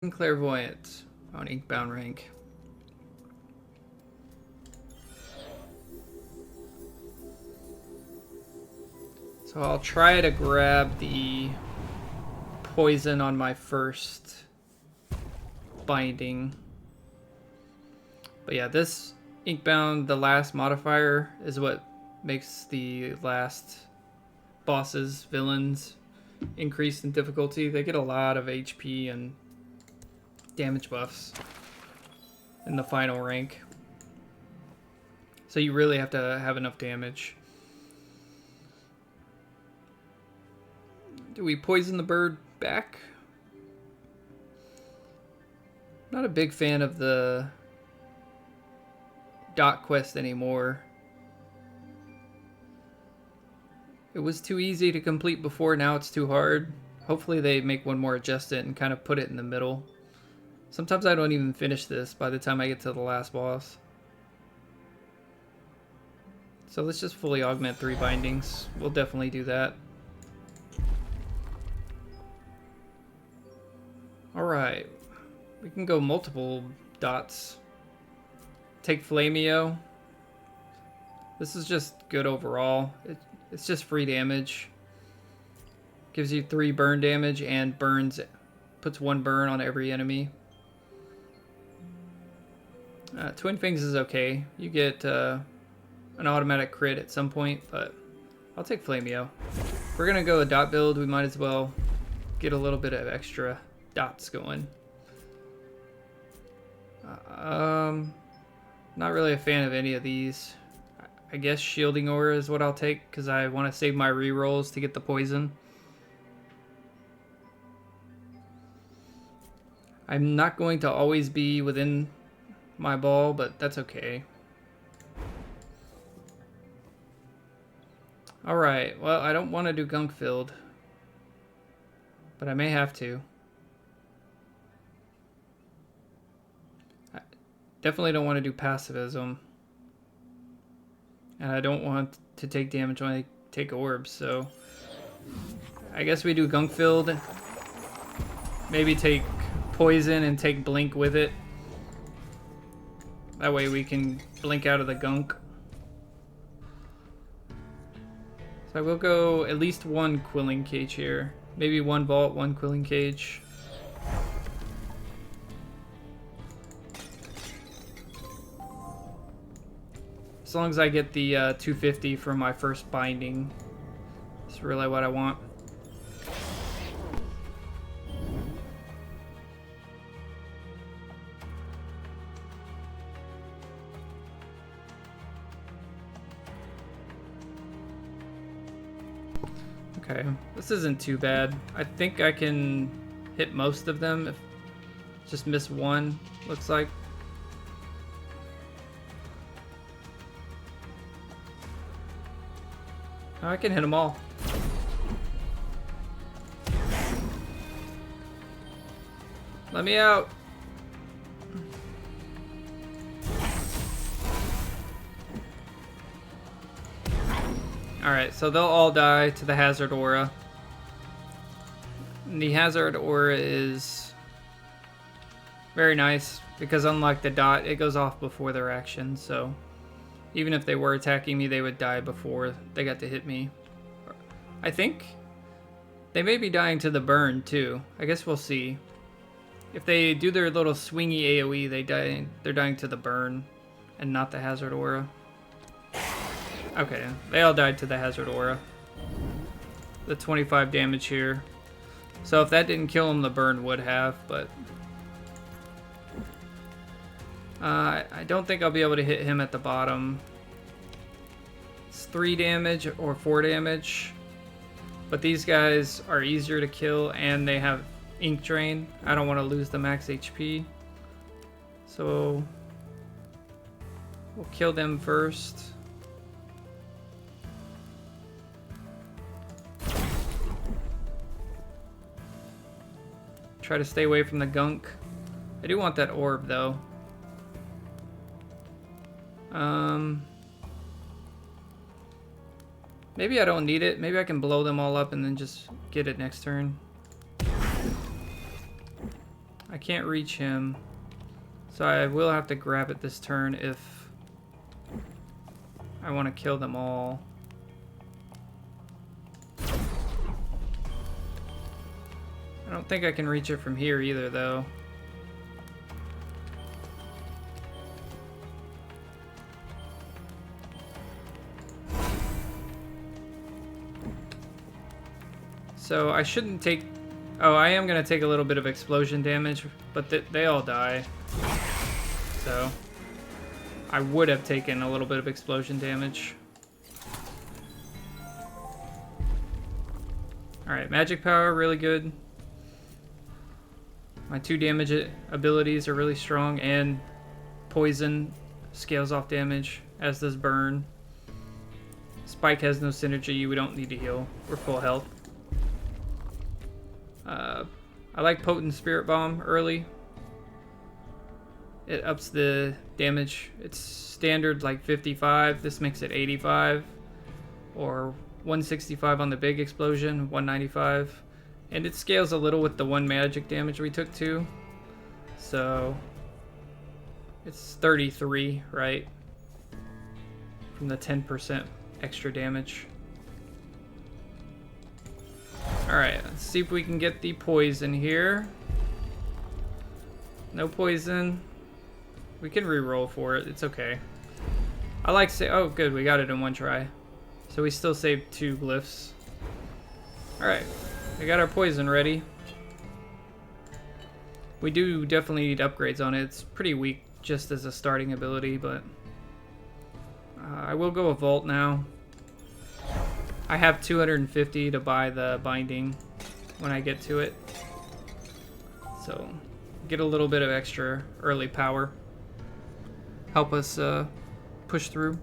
Clairvoyant on Inkbound rank. So I'll try to grab the poison on my first binding. But yeah, this Inkbound, the last modifier, is what makes the last bosses, villains, increase in difficulty. They get a lot of HP and damage buffs in the final rank. So you really have to have enough damage. Do we poison the bird back? Not a big fan of the dot quest anymore. It was too easy to complete before, now it's too hard. Hopefully they make one more adjustment and kind of put it in the middle. Sometimes I don't even finish this by the time I get to the last boss. So let's just fully augment 3 bindings. We'll definitely do that. Alright. We can go multiple dots. Take Flameo. This is just good overall. It's just free damage. Gives you 3 burn damage and puts 1 burn on every enemy. Twin Fangs is okay. You get an automatic crit at some point, but I'll take Flameo. If we're gonna go a dot build, we might as well get a little bit of extra dots going. Not really a fan of any of these. I guess Shielding Aura is what I'll take because I want to save my rerolls to get the poison. I'm not going to always be within my ball, but that's okay. Alright, well, I don't want to do Gunk Filled, but I may have to. I definitely don't want to do Passivism. And I don't want to take damage when I take orbs, so I guess we do Gunk Filled. Maybe take Poison and take Blink with it. That way we can blink out of the gunk. So I will go at least 1 Quilling Cage here. Maybe 1 Vault, 1 Quilling Cage. As long as I get the 250 from my first binding. That's really what I want. Okay, this isn't too bad. I think I can hit most of them. If just miss 1, looks like. Oh, I can hit them all. Let me out. Alright, so they'll all die to the Hazard Aura. And the Hazard Aura is very nice because unlike the dot, it goes off before their action, so even if they were attacking me, they would die before they got to hit me. I think they may be dying to the burn too. I guess we'll see. If they do their little swingy AoE, they're dying to the burn and not the Hazard Aura. Okay, they all died to the Hazard Aura. The 25 damage here. So if that didn't kill him, the burn would have, but I don't think I'll be able to hit him at the bottom. It's 3 damage or 4 damage. But these guys are easier to kill and they have Ink Drain. I don't want to lose the max HP. So we'll kill them first. Try to stay away from the gunk. I do want that orb though. Maybe I don't need it. Maybe I can blow them all up and then just get it next turn. I can't reach him. So I will have to grab it this turn if I want to kill them all. I don't think I can reach it from here either, though. So I shouldn't take... Oh, I am going to take a little bit of explosion damage, but they all die. So I would have taken a little bit of explosion damage. Alright, magic power, really good. My 2 damage abilities are really strong, and poison scales off damage, as does burn. Spike has no synergy, we don't need to heal. We're full health. I like Potent Spirit Bomb early. It ups the damage. It's standard like 55. This makes it 85. Or 165 on the big explosion, 195. And it scales a little with the 1 magic damage we took too. So it's 33, right? From the 10% extra damage. Alright, let's see if we can get the poison here. No poison. We can re-roll for it, it's okay. I like say, oh good, we got it in 1 try. So we still saved 2 glyphs. Alright, we got our poison ready. We do definitely need upgrades on it. It's pretty weak just as a starting ability, but I will go a Vault now. I have 250 to buy the binding when I get to it. So get a little bit of extra early power. Help us push through.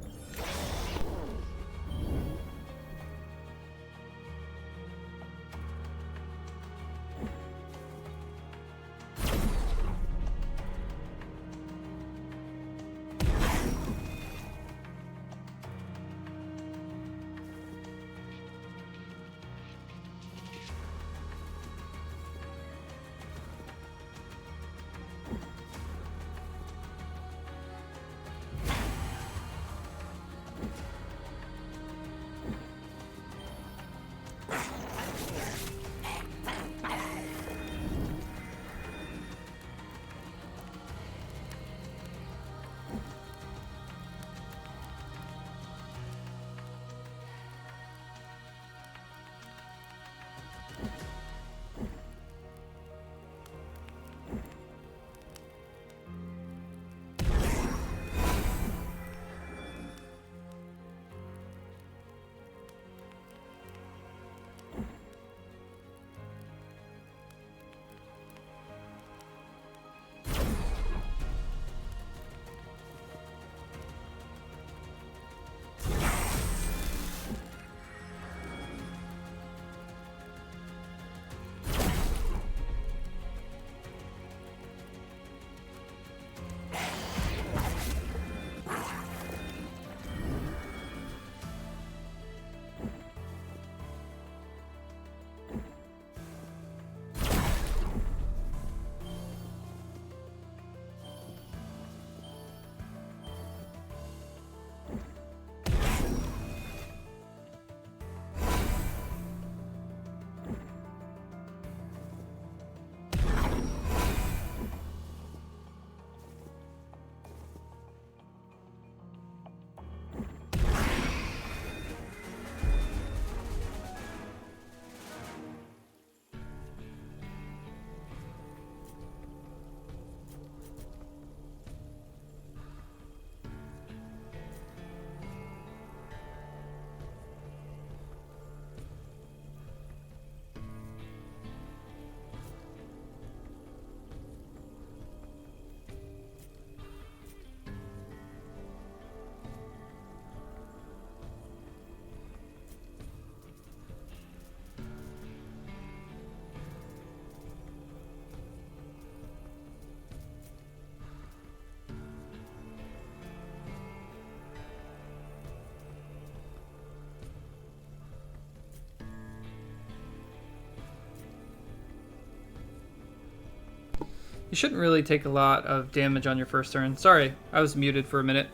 You shouldn't really take a lot of damage on your first turn. Sorry, I was muted for a minute.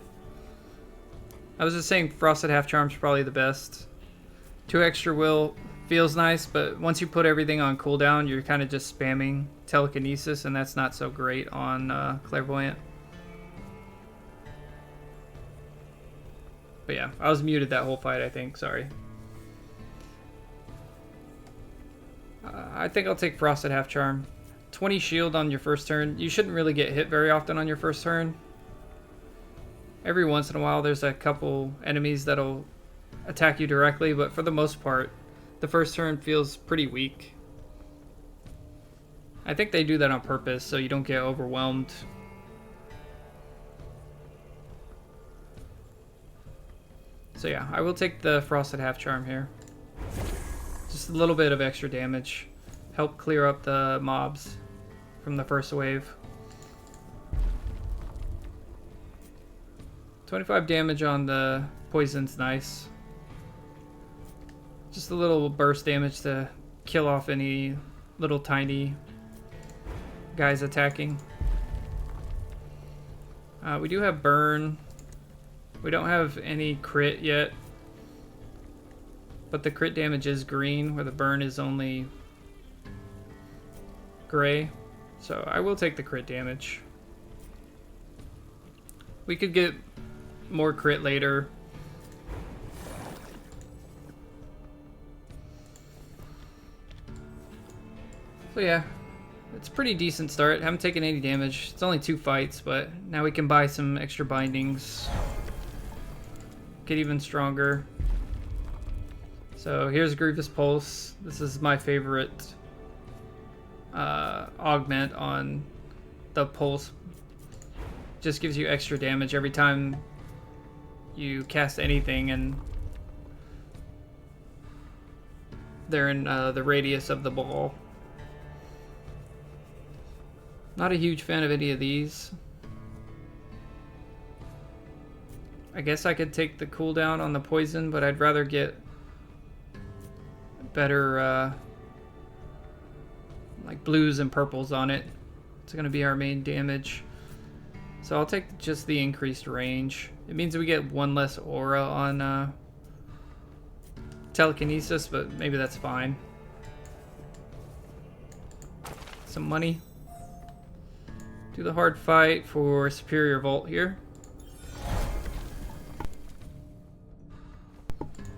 I was just saying Frosted Half Charm's probably the best. 2 extra will feels nice, but once you put everything on cooldown, you're kind of just spamming telekinesis, and that's not so great on Clairvoyant. But yeah, I was muted that whole fight, I think. Sorry. I think I'll take Frosted Half Charm. 20 shield on your first turn. You shouldn't really get hit very often on your first turn. Every once in a while, there's a couple enemies that'll attack you directly, but for the most part, the first turn feels pretty weak. I think they do that on purpose so you don't get overwhelmed. So yeah, I will take the Frosted Half Charm here. Just a little bit of extra damage. Help clear up the mobs from the first wave. 25 damage on the poison's nice. Just a little burst damage to kill off any little tiny guys attacking. We do have burn. We don't have any crit yet, but the crit damage is green, where the burn is only gray. So I will take the crit damage. We could get more crit later. So yeah, it's a pretty decent start. Haven't taken any damage. It's only 2 fights, but now we can buy some extra bindings. Get even stronger. So here's Grievous Pulse. This is my favorite augment on the Pulse. Just gives you extra damage every time you cast anything and they're in the radius of the ball. Not a huge fan of any of these. I guess I could take the cooldown on the poison, but I'd rather get better like blues and purples on it. It's going to be our main damage. So I'll take just the increased range. It means we get 1 less aura on telekinesis, but maybe that's fine. Some money. Do the hard fight for Superior Vault here.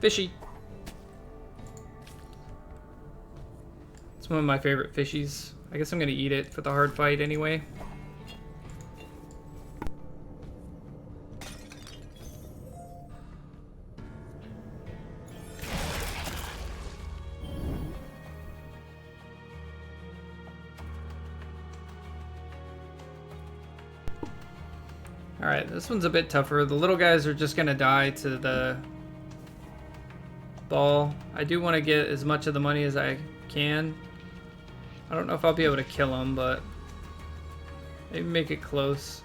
Fishy. It's one of my favorite fishies. I guess I'm gonna eat it for the hard fight anyway. Alright, this one's a bit tougher. The little guys are just gonna die to the ball. I do want to get as much of the money as I can. I don't know if I'll be able to kill them, but maybe make it close.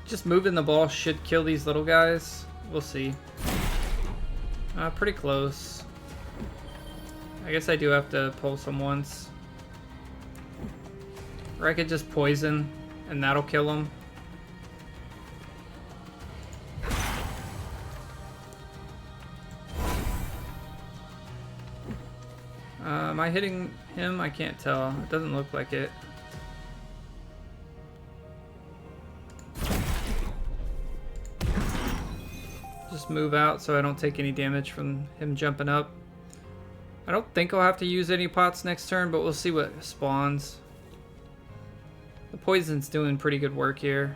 Just moving the ball should kill these little guys. We'll see. Pretty close. I guess I do have to pulse them once. Or I could just poison and that'll kill them. Am I hitting him? I can't tell. It doesn't look like it. Just move out so I don't take any damage from him jumping up. I don't think I'll have to use any pots next turn, but we'll see what spawns. The poison's doing pretty good work here.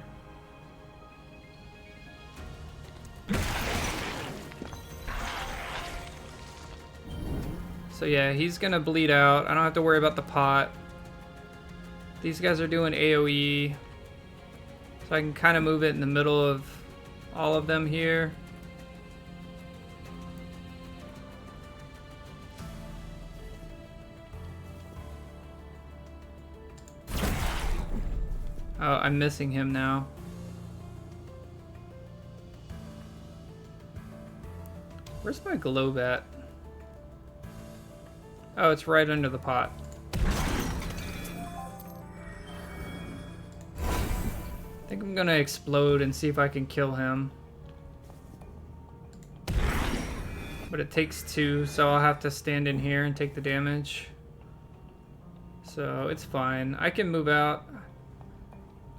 So yeah, he's gonna bleed out. I don't have to worry about the pot. These guys are doing AoE. So I can kind of move it in the middle of all of them here. Oh, I'm missing him now. Where's my globe at? Oh, it's right under the pot. think I'm gonna explode and see if I can kill him. But it takes 2, so I'll have to stand in here and take the damage. So it's fine. I can move out.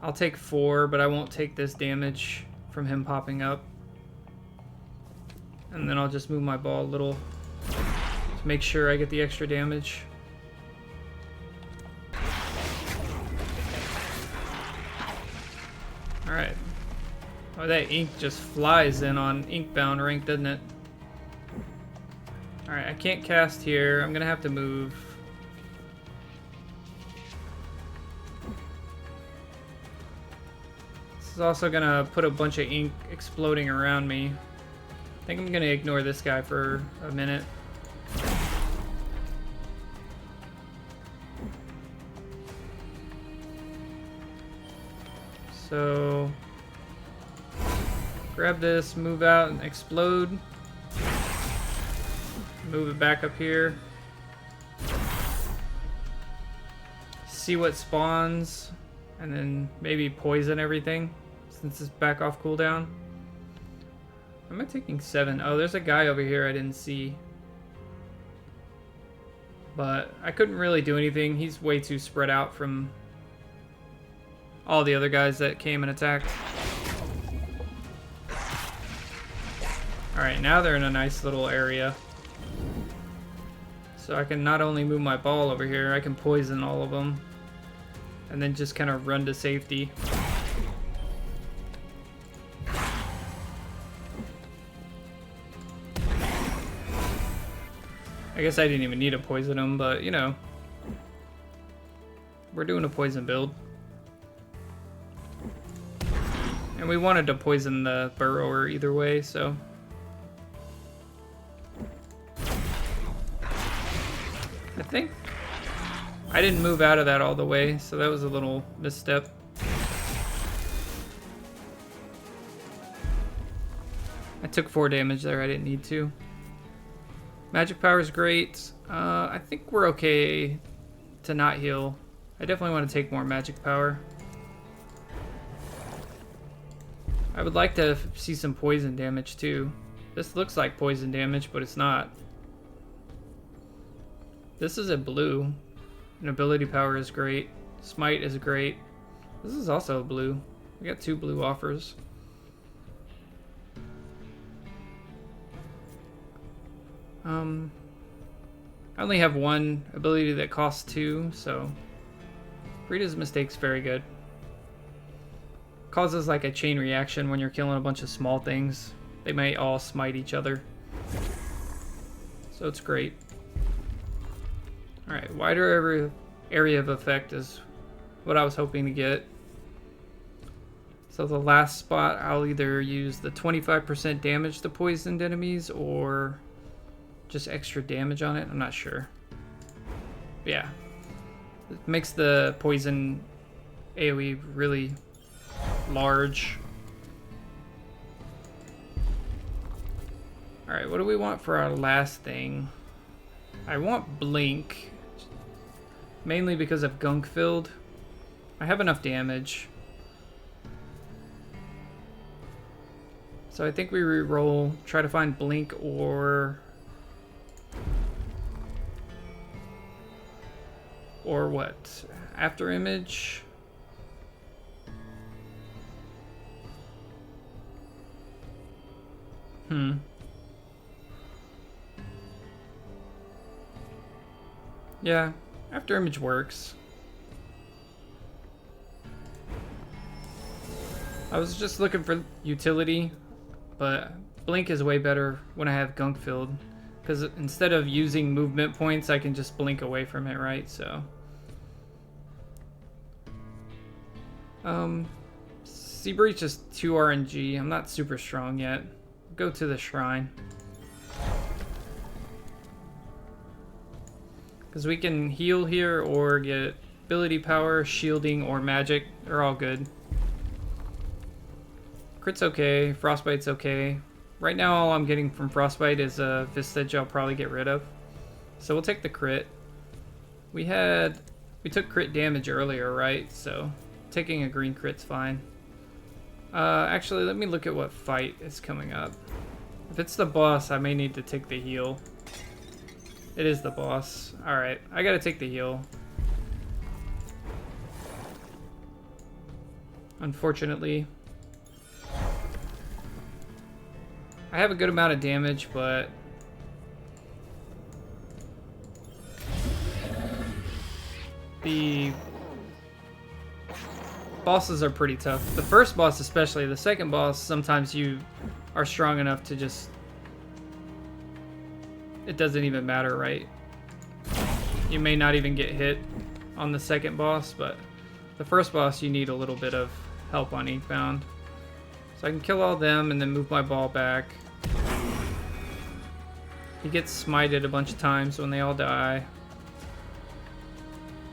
I'll take 4, but I won't take this damage from him popping up. And then I'll just move my ball a little to make sure I get the extra damage. Alright. Oh, that ink just flies in on Inkbound rank, doesn't it? Alright, I can't cast here. I'm gonna have to move. This is also gonna put a bunch of ink exploding around me. I think I'm gonna ignore this guy for a minute. So, grab this, move out, and explode. Move it back up here. See what spawns, and then maybe poison everything since it's back off cooldown. Am I taking 7? Oh, there's a guy over here I didn't see. But I couldn't really do anything. He's way too spread out from all the other guys that came and attacked. Alright, now they're in a nice little area. So I can not only move my ball over here, I can poison all of them. And then just kind of run to safety. I guess I didn't even need to poison them, but you know. We're doing a poison build. And we wanted to poison the burrower either way, so. I think I didn't move out of that all the way, so that was a little misstep. I took 4 damage there, I didn't need to. Magic power is great. I think we're okay to not heal. I definitely want to take more magic power. I would like to see some poison damage too. This looks like poison damage, but it's not. This is a blue. And ability power is great. Smite is great. This is also a blue. We got 2 blue offers. I only have 1 ability that costs 2, so Rita's Mistake's very good. Causes like a chain reaction when you're killing a bunch of small things. They might all smite each other. So it's great. Alright, wider area of effect is what I was hoping to get. So the last spot, I'll either use the 25% damage to poisoned enemies or just extra damage on it. I'm not sure. But yeah. It makes the poison AoE really large. Alright, what do we want for our last thing? I want Blink. Mainly because of Gunk Filled. I have enough damage. So I think we re-roll, try to find Blink or what? After Image? Yeah, After Image works. I was just looking for utility, but Blink is way better when I have Gunk Filled. Because instead of using movement points, I can just blink away from it, right? So. Sea Breach is 2 RNG. I'm not super strong yet. Go to the Shrine. Because we can heal here or get ability power, shielding, or magic. They're all good. Crit's okay. Frostbite's okay. Right now all I'm getting from Frostbite is a Vistage I'll probably get rid of. So we'll take the crit. We took crit damage earlier, right? So taking a green crit's fine. Actually, let me look at what fight is coming up. If it's the boss, I may need to take the heal. It is the boss. Alright, I gotta take the heal. Unfortunately. I have a good amount of damage, but... the bosses are pretty tough. The first boss especially. The second boss, sometimes you are strong enough to just... it doesn't even matter, right? You may not even get hit on the second boss, but the first boss you need a little bit of help on Inkbound. So I can kill all them and then move my ball back. He gets smited a bunch of times when they all die.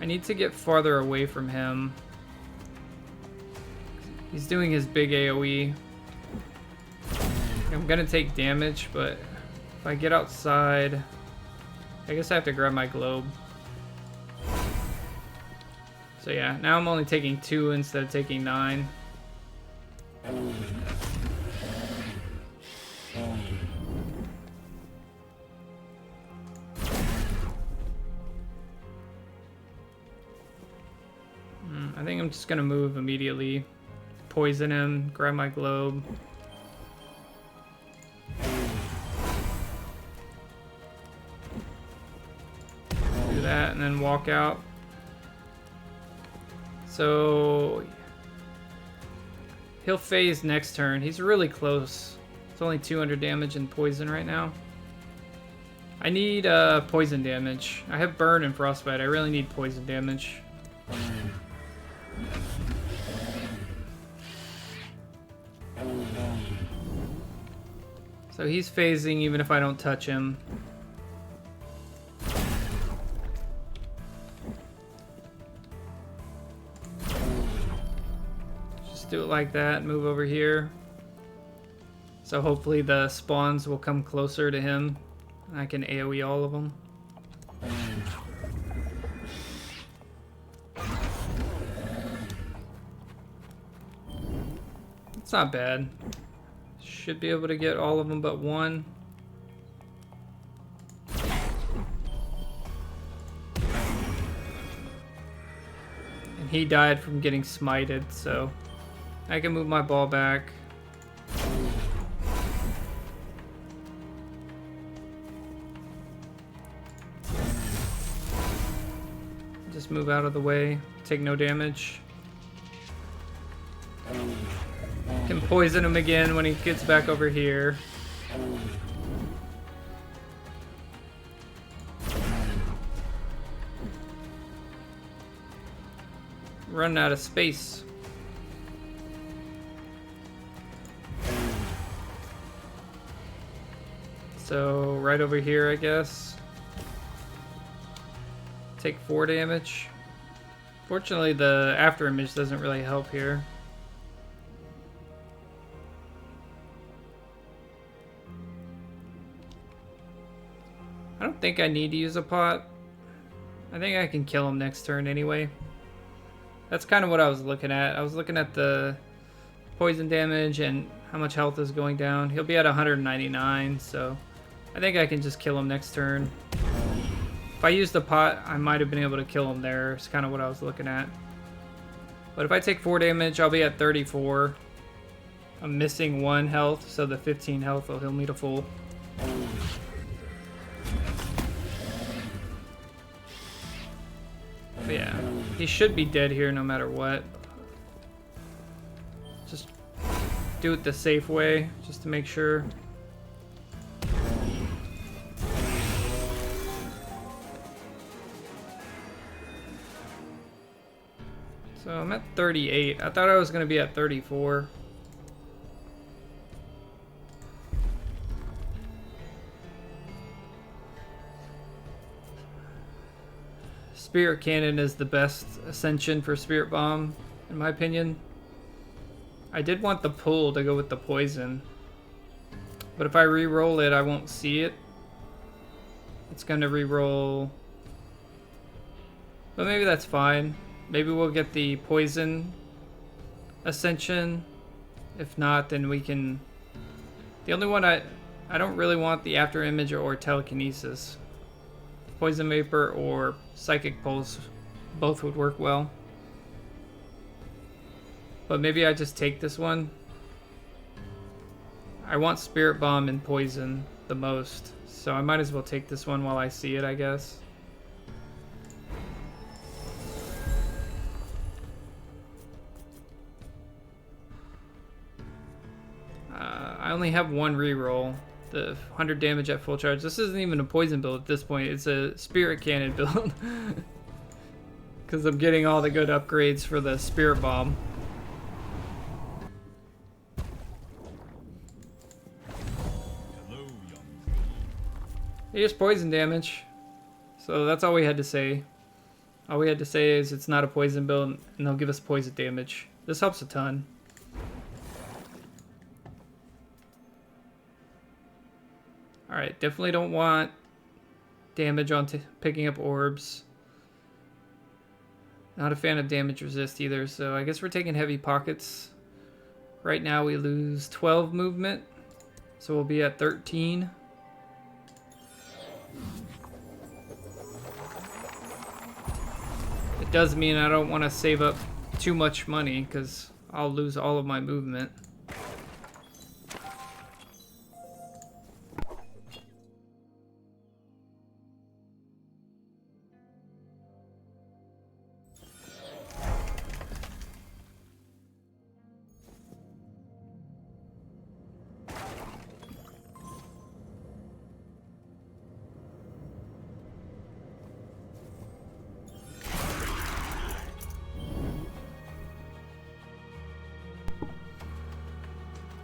I need to get farther away from him. He's doing his big AoE. I'm gonna take damage, but if I get outside, I guess I have to grab my globe. So yeah, now I'm only taking 2 instead of taking 9. I think I'm just gonna move immediately. Poison him, grab my globe. Do that and then walk out. So he'll phase next turn. He's really close. It's only 200 damage and poison right now. I need poison damage. I have burn and frostbite. I really need poison damage. So he's phasing even if I don't touch him. Just do it like that, move over here. So hopefully the spawns will come closer to him. And I can AoE all of them. It's not bad. Should be able to get all of them but one. And he died from getting smited, so I can move my ball back. Just move out of the way, take no damage. Can poison him again when he gets back over here. Running out of space. So right over here, I guess. Take 4 damage. Fortunately, the after image doesn't really help here. I don't think I need to use a pot. I think I can kill him next turn anyway. That's kind of what I was looking at. I was looking at the poison damage and how much health is going down. He'll be at 199, so I think I can just kill him next turn. If I used the pot, I might have been able to kill him there. It's kind of what I was looking at. But if I take 4 damage, I'll be at 34. I'm missing 1 health, so the 15 health will heal me to full. But yeah, he should be dead here no matter what. Just do it the safe way, just to make sure. So I'm at 38. I thought I was going to be at 34. Spirit Cannon is the best ascension for Spirit Bomb, in my opinion. I did want the pull to go with the poison, but if I re-roll it, I won't see it. It's going to re-roll, but maybe that's fine. Maybe we'll get the poison ascension If not, then we can... The only one I don't really want the after image or telekinesis. Poison vapor or psychic pulse, both would work well. But maybe I just take this one. I want spirit bomb and poison the most, so I might as well take this one while I see it, I guess. I only have one reroll, the 100 damage at full charge. This isn't even a poison build at this point, it's a spirit cannon build. Because I'm getting all the good upgrades for the spirit bomb. He just poison damage. So that's all we had to say. All we had to say is it's not a poison build and they'll give us poison damage. This helps a ton. Alright, definitely don't want damage on picking up orbs. Not a fan of damage resist either, so I guess we're taking heavy pockets. Right now we lose 12 movement, so we'll be at 13. It does mean I don't want to save up too much money because I'll lose all of my movement.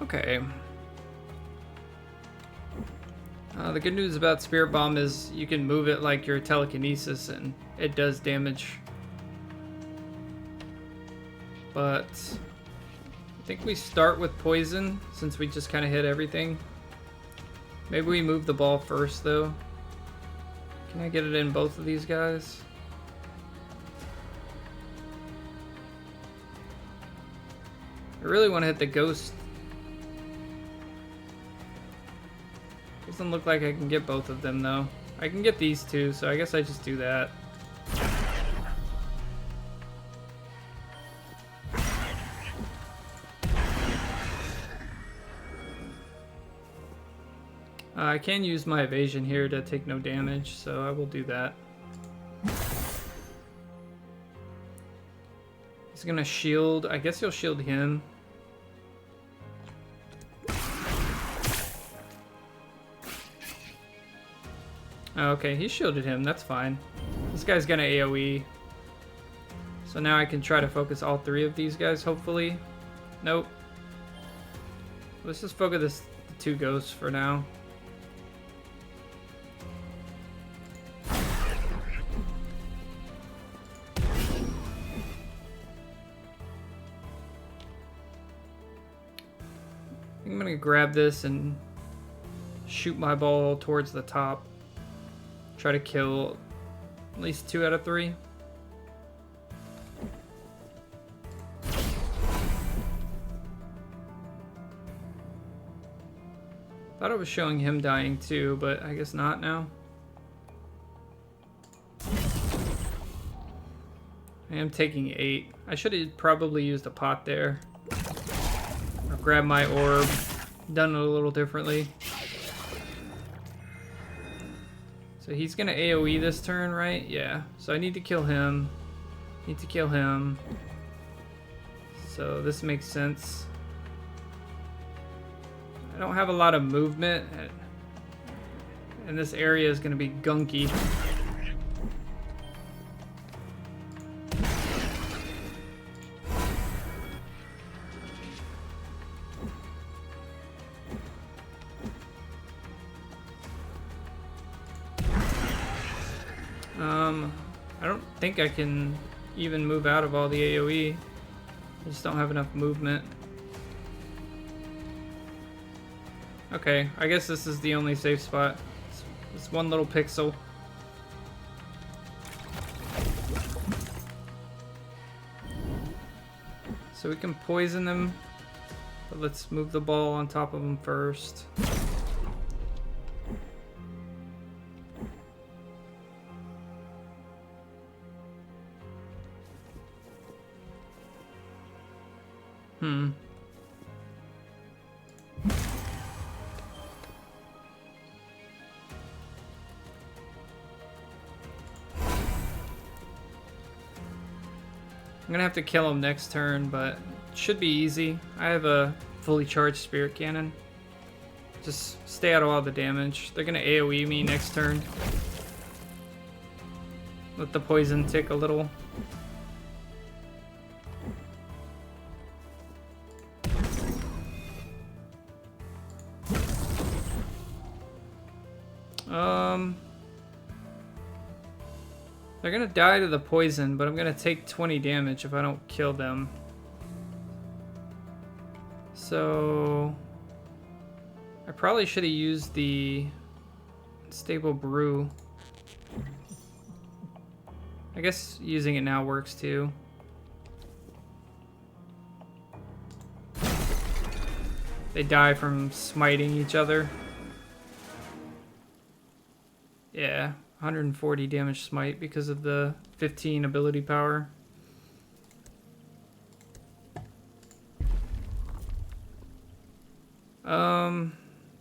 Okay. The good news about Spirit Bomb is you can move it like your telekinesis and it does damage. But I think we start with poison since we just kind of hit everything. Maybe we move the ball first though. Can I get it in both of these guys? I really want to hit the ghost. Doesn't look like I can get both of them though. I can get these two, so I guess I just do that. I can use my evasion here to take no damage, so I will do that. He's gonna shield. I guess he'll shield him. Okay, he shielded him. That's fine. This guy's gonna AoE. So now I can try to focus all three of these guys, hopefully. Nope. Let's just focus the two ghosts for now. I'm gonna grab this and shoot my ball towards the top. Try to kill at least 2 out of 3. Thought it was showing him dying too, but I guess not now. I am taking 8. I should have probably used a pot there. Or grabbed my orb. Done it a little differently. So he's gonna AoE this turn, right? Yeah. So I need to kill him. Need to kill him. So this makes sense. I don't have a lot of movement. And this area is gonna be gunky. I don't think I can even move out of all the AoE. I just don't have enough movement. Okay, I guess this is the only safe spot. It's one little pixel. So we can poison them. But let's move the ball on top of him first. I'm gonna have to kill him next turn, but it should be easy. I have a fully charged spirit cannon. Just stay out of all the damage. They're gonna AoE me next turn. Let the poison tick a little. They're gonna die to the poison, but I'm gonna take 20 damage if I don't kill them. So I probably should have used the stable brew. I guess using it now works too. They die from smiting each other. Yeah, 140 damage smite because of the 15 ability power.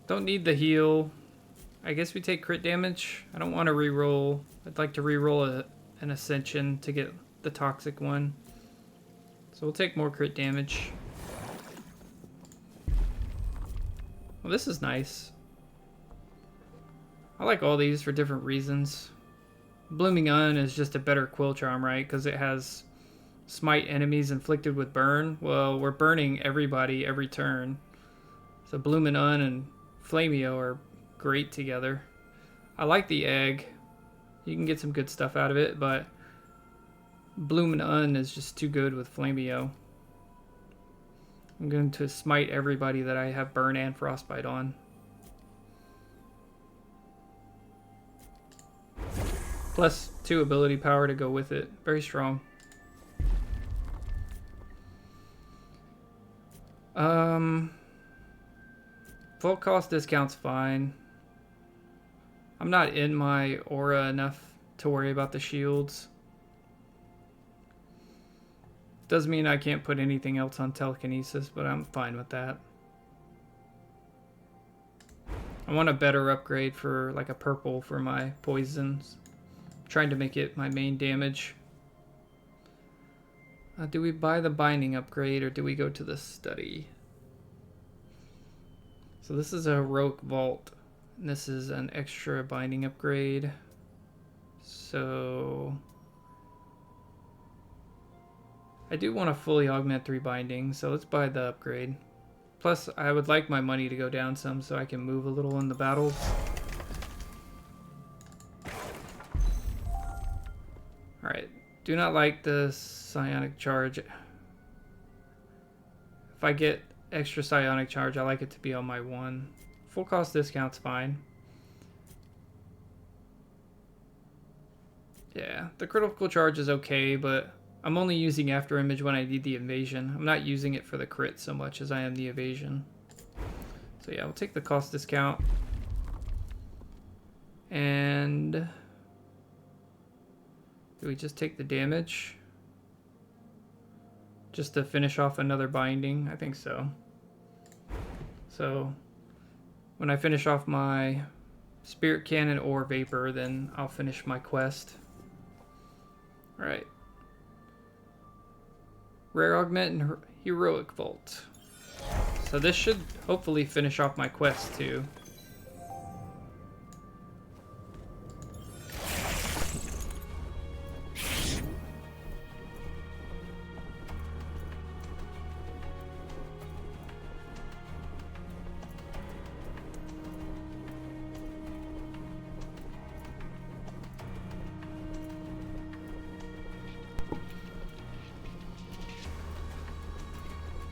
Don't need the heal. I guess we take crit damage. I don't want to reroll. I'd like to reroll an ascension to get the toxic one. So we'll take more crit damage. Well, this is nice. I like all these for different reasons. Blooming Un is just a better quill charm, right? Because it has smite enemies inflicted with burn. Well, we're burning everybody every turn. So Blooming Un and Flameo are great together. I like the egg. You can get some good stuff out of it, but Bloomin' Un is just too good with Flameo. I'm going to smite everybody that I have burn and frostbite on. Plus 2 ability power to go with it. Very strong. Full cost discount's fine. I'm not in my aura enough to worry about the shields. Does mean I can't put anything else on telekinesis, but I'm fine with that. I want a better upgrade for like a purple for my poisons. I'm trying to make it my main damage. Do we buy the binding upgrade or do we go to the study? So this is a heroic vault. And this is an extra binding upgrade. So I do want to fully augment 3 binding, so let's buy the upgrade. Plus, I would like my money to go down some so I can move a little in the battles. Alright, do not like the psionic charge. If I get extra psionic charge, I like it to be on my 1. Full cost discount's fine. Yeah, the critical charge is okay, but I'm only using after image when I need the invasion. I'm not using it for the crit so much as I am the evasion. So yeah, we'll take the cost discount. And do we just take the damage? Just to finish off another binding? I think so. So when I finish off my spirit cannon or vapor, then I'll finish my quest. Alright. Rare augment and heroic vault. So this should hopefully finish off my quest too.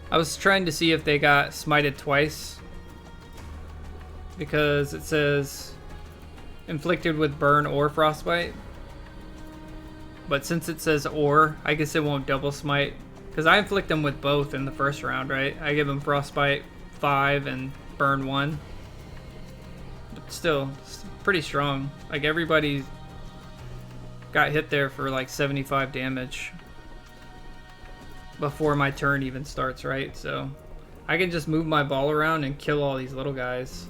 I was trying to see if they got smited twice, because it says inflicted with burn or frostbite, but since it says or, I guess it won't double smite Because I inflict them with both in the first round, right? I give them Frostbite 5 and Burn 1. But still, it's pretty strong. Like, everybody got hit there for like 75 damage before my turn even starts, right? So I can just move my ball around and kill all these little guys.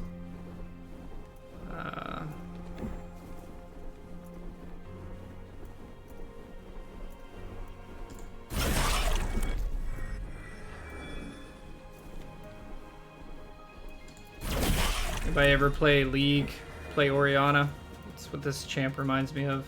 If I ever play League, play Oriana. That's what this champ reminds me of.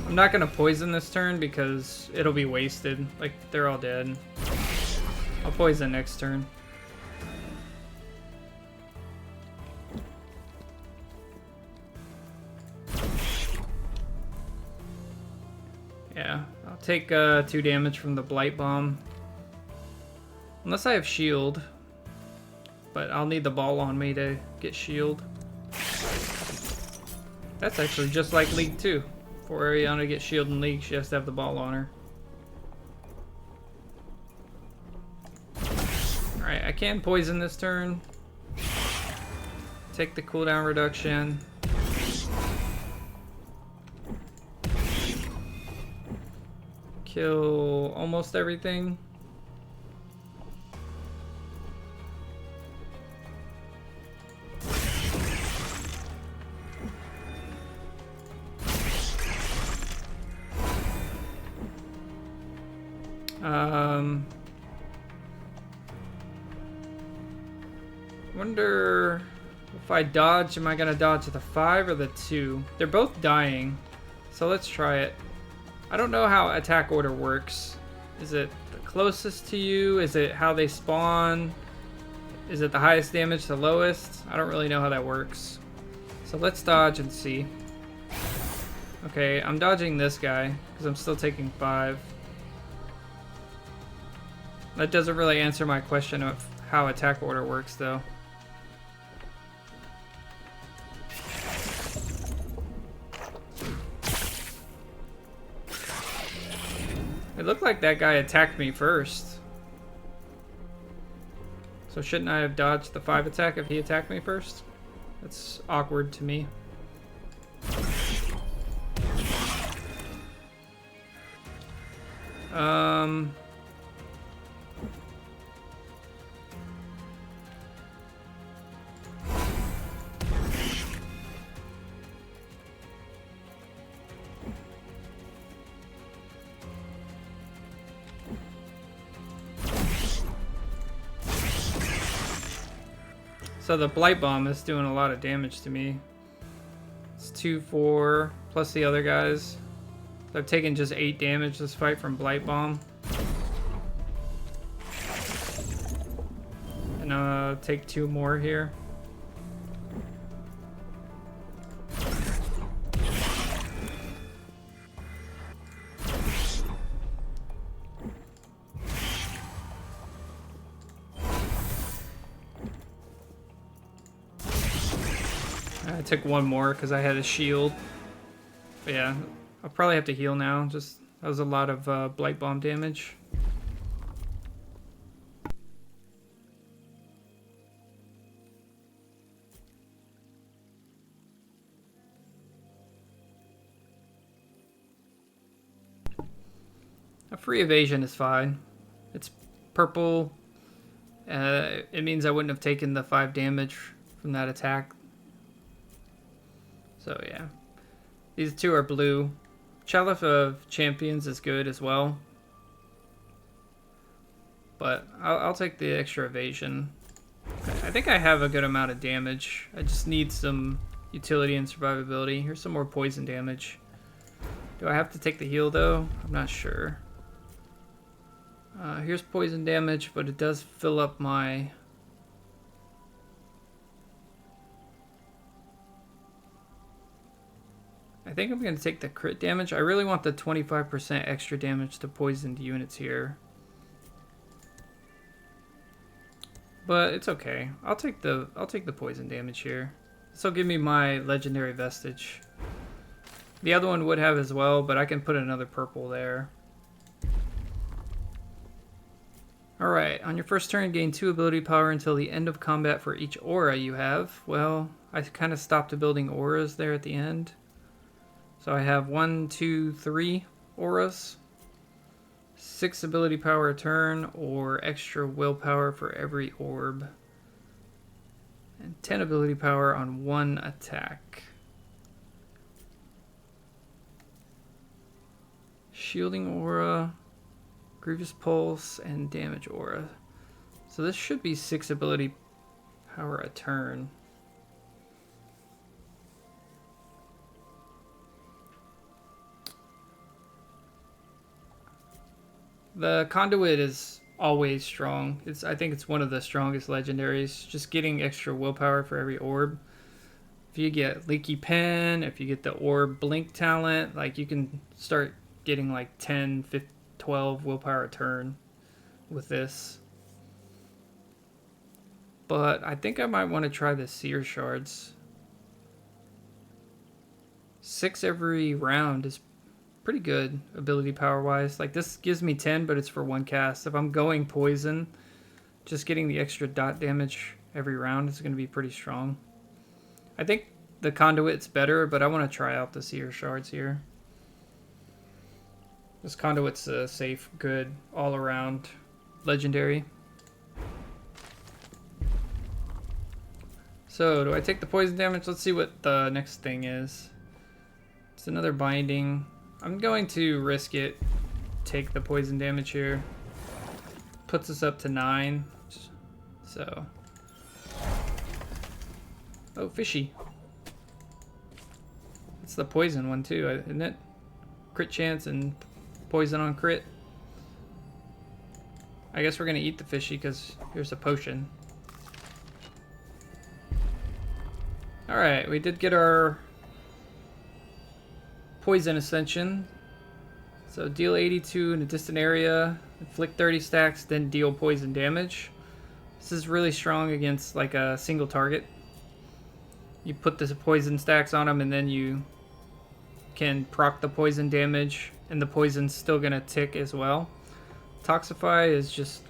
I'm not gonna poison this turn because it'll be wasted. Like, they're all dead. I'll poison next turn. Yeah, I'll take 2 damage from the Blight Bomb. Unless I have shield. But I'll need the ball on me to get shield. That's actually just like League 2. For Oriana to get shield in League, she has to have the ball on her. Alright, I can poison this turn. Take the cooldown reduction. Kill almost everything. Wonder if I dodge, am I gonna dodge the 5 or the 2? They're both dying, so let's try it. I don't know how attack order works. Is it the closest to you? Is it how they spawn? Is it the highest damage to lowest? I don't really know how that works. So let's dodge and see. Okay, I'm dodging this guy because I'm still taking 5. That doesn't really answer my question of how attack order works, though. It looked like that guy attacked me first. So shouldn't I have dodged the 5 attack if he attacked me first? That's awkward to me. So the Blight Bomb is doing a lot of damage to me. It's 2-4 plus the other guys. So I've taken just 8 damage this fight from Blight Bomb. And take 2 more here. I took 1 more because I had a shield. But yeah, I'll probably have to heal now. Just that was a lot of Blight Bomb damage. A free evasion is fine. It's purple. It means I wouldn't have taken the 5 damage from that attack. So yeah, these 2 are blue. Chalice of Champions is good as well, but I'll take the extra evasion. I think I have a good amount of damage. I just need some utility and survivability. Here's some more poison damage. Do I have to take the heal though? I'm not sure. Here's poison damage, but it does fill up my... I think I'm going to take the crit damage. I really want the 25% extra damage to poisoned units here. But it's okay. I'll take the poison damage here. This will give me my legendary vestige. The other one would have as well, but I can put another purple there. Alright, on your first turn, gain 2 ability power until the end of combat for each aura you have. Well, I kind of stopped building auras there at the end. So I have 1, 2, 3 auras. 6 ability power a turn, or extra willpower for every orb. And 10 ability power on 1 attack. Shielding aura, Grievous Pulse, and Damage Aura. So this should be 6 ability power a turn. The Conduit is always strong. I think it's one of the strongest legendaries. Just getting extra willpower for every orb. If you get Leaky Pen, if you get the Orb Blink talent, like you can start getting like 10, 15, 12 willpower a turn with this. But I think I might want to try the Seer Shards. 6 every round is pretty good ability power wise. Like this gives me 10, but it's for 1 cast. If I'm going poison, just getting the extra dot damage every round is going to be pretty strong. I think the Conduit's better, but I want to try out the Seer Shards here. This Conduit's a safe, good, all-around legendary. So, do I take the poison damage? Let's see what the next thing is. It's another binding. I'm going to risk it. Take the poison damage here. Puts us up to 9. So. Oh, fishy. It's the poison one too, isn't it? Crit chance and poison on crit. I guess we're gonna eat the fishy because here's a potion. Alright, we did get our poison ascension. So deal 82 in a distant area, inflict 30 stacks, then deal poison damage. This is really strong against like a single target. You put the poison stacks on them and then you can proc the poison damage, and the poison's still gonna tick as well. Toxify is just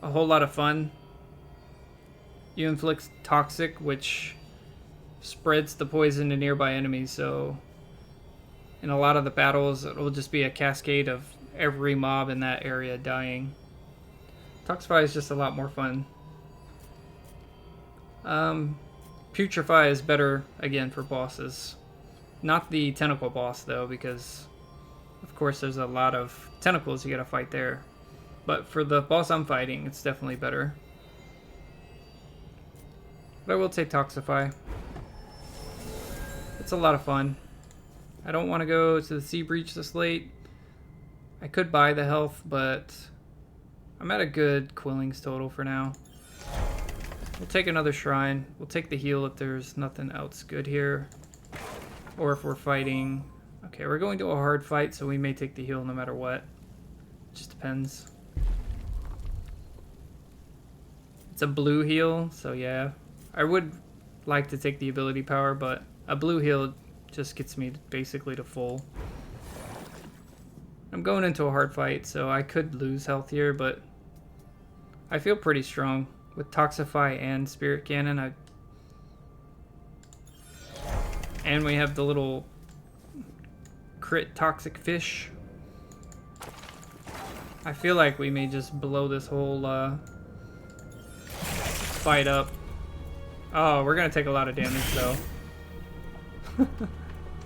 a whole lot of fun. You inflict toxic, which spreads the poison to nearby enemies, so in a lot of the battles it will just be a cascade of every mob in that area dying. Toxify is just a lot more fun. Putrefy is better again for bosses. Not the tentacle boss though, because of course there's a lot of tentacles you gotta fight there. But for the boss I'm fighting, it's definitely better. But I will take Toxify. It's a lot of fun. I don't want to go to the Sea Breach this late. I could buy the health, but I'm at a good Quillings total for now. We'll take another shrine. We'll take the heal if there's nothing else good here. Or if we're fighting... Okay, we're going to a hard fight, so we may take the heal no matter what. Just depends. It's a blue heal, so yeah. I would like to take the ability power, but a blue heal just gets me basically to full. I'm going into a hard fight, so I could lose health here, but I feel pretty strong. With Toxify and Spirit Cannon, and we have the little crit toxic fish. I feel like we may just blow this whole fight up. Oh, we're gonna take a lot of damage though.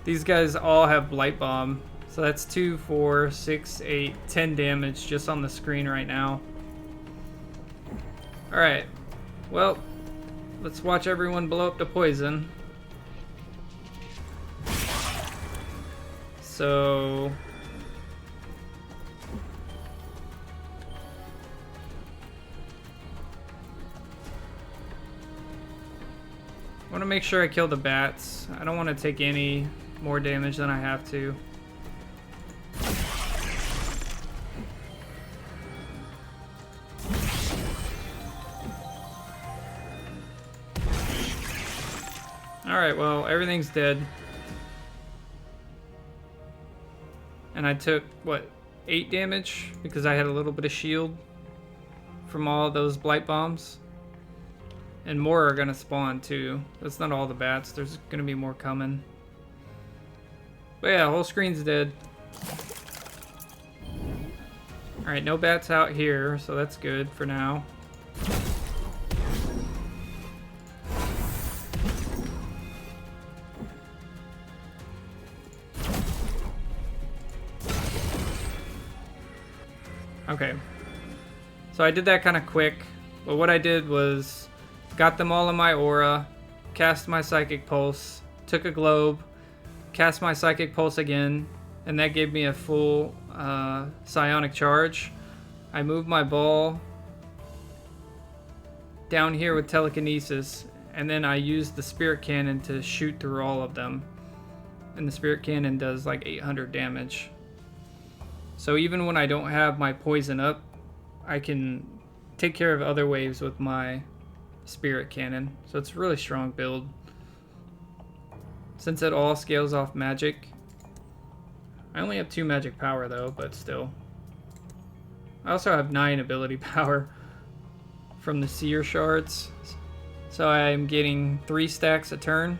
These guys all have Blight Bomb, so that's 2, 4, 6, 8, 10 damage just on the screen right now. Alright, well, let's watch everyone blow up the poison. So... I want to make sure I kill the bats. I don't want to take any more damage than I have to. Alright, well, everything's dead. And I took, what, 8 damage? Because I had a little bit of shield from all those blight bombs. And more are gonna spawn too. That's not all the bats, there's gonna be more coming. But yeah, whole screen's dead. Alright, no bats out here, so that's good for now. Okay. So I did that kind of quick, but what I did was got them all in my aura, cast my Psychic Pulse, took a globe, cast my Psychic Pulse again, and that gave me a full psionic charge. I moved my ball down here with telekinesis, and then I used the Spirit Cannon to shoot through all of them. And the Spirit Cannon does like 800 damage. So even when I don't have my poison up, I can take care of other waves with my Spirit Cannon. So it's a really strong build. Since it all scales off magic. I only have 2 magic power though, but still. I also have 9 ability power from the Seer Shards. So I'm getting 3 stacks a turn.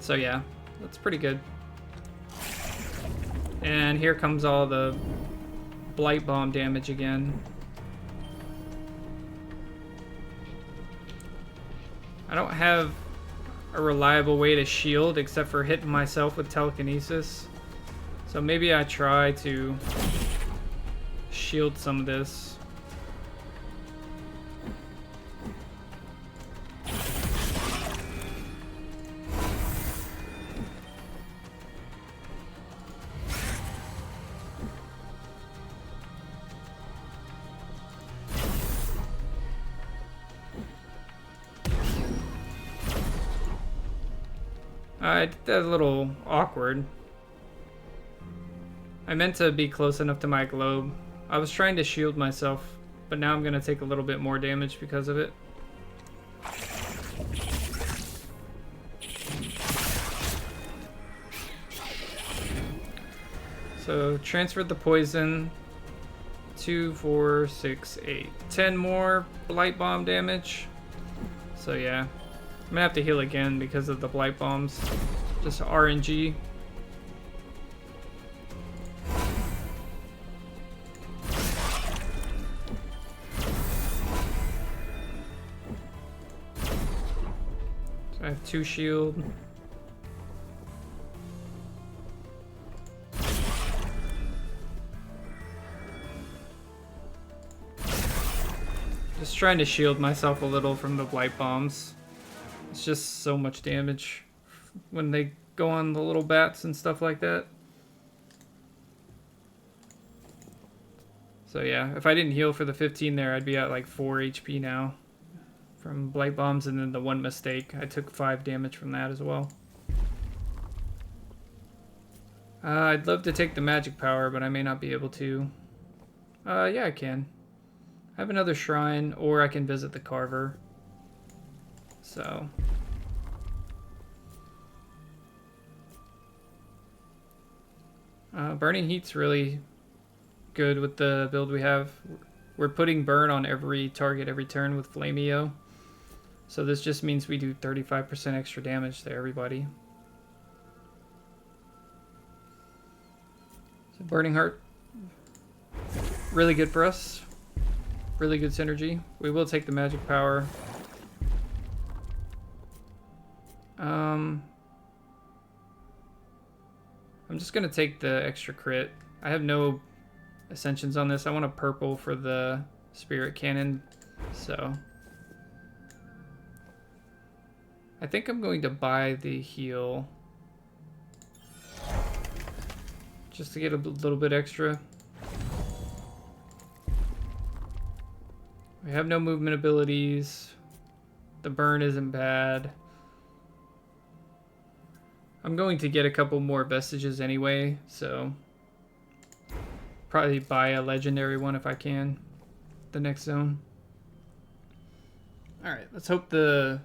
So yeah, that's pretty good. And here comes all the blight bomb damage again. I don't have a reliable way to shield except for hitting myself with telekinesis. So maybe I try to shield some of this. That's a little awkward. I meant to be close enough to my globe. I was trying to shield myself, but now I'm gonna take a little bit more damage because of it. So transferred the poison. 2, 4, 6, 8. 10 more blight bomb damage. So yeah. I'm gonna have to heal again because of the blight bombs. Just RNG. So I have 2 shield. Just trying to shield myself a little from the blight bombs. It's just so much damage when they go on the little bats and stuff like that. So yeah, if I didn't heal for the 15 there, I'd be at like 4 HP now from blight bombs, and then the one mistake, I took 5 damage from that as well. I'd love to take the magic power, but I may not be able to. Yeah, I can. I have another shrine, or I can visit the Carver. So Burning Heat's really good with the build we have. We're putting burn on every target every turn with Flameo. So this just means we do 35% extra damage to everybody. So Burning Heart, really good for us. Really good synergy. We will take the magic power. I'm just gonna take the extra crit. I have no ascensions on this. I want a purple for the Spirit Cannon, so I think I'm going to buy the heal just to get a little bit extra. We have no movement abilities. The burn isn't bad. I'm going to get a couple more vestiges anyway, so probably buy a legendary one if I can. The next zone. Alright, let's hope the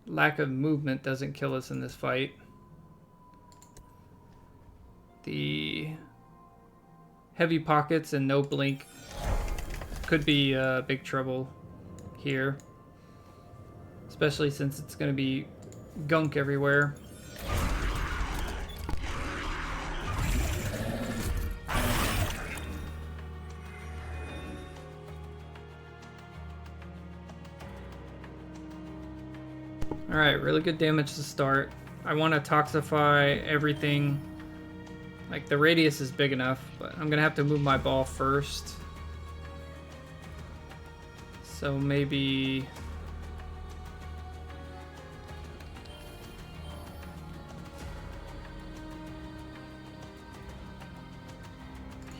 lack of movement doesn't kill us in this fight. The heavy pockets and no blink could be big trouble here. Especially since it's going to be gunk everywhere. Alright, really good damage to start. I want to toxify everything. Like, the radius is big enough, but I'm going to have to move my ball first. So maybe...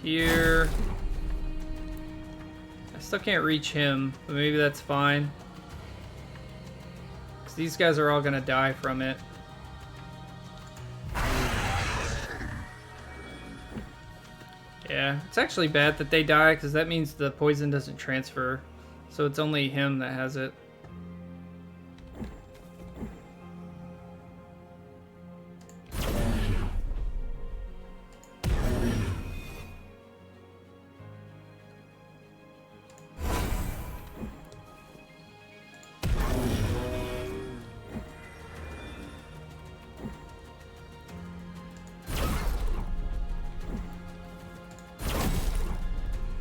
here. I still can't reach him, but maybe that's fine. Because these guys are all going to die from it. Yeah, it's actually bad that they die because that means the poison doesn't transfer. So it's only him that has it.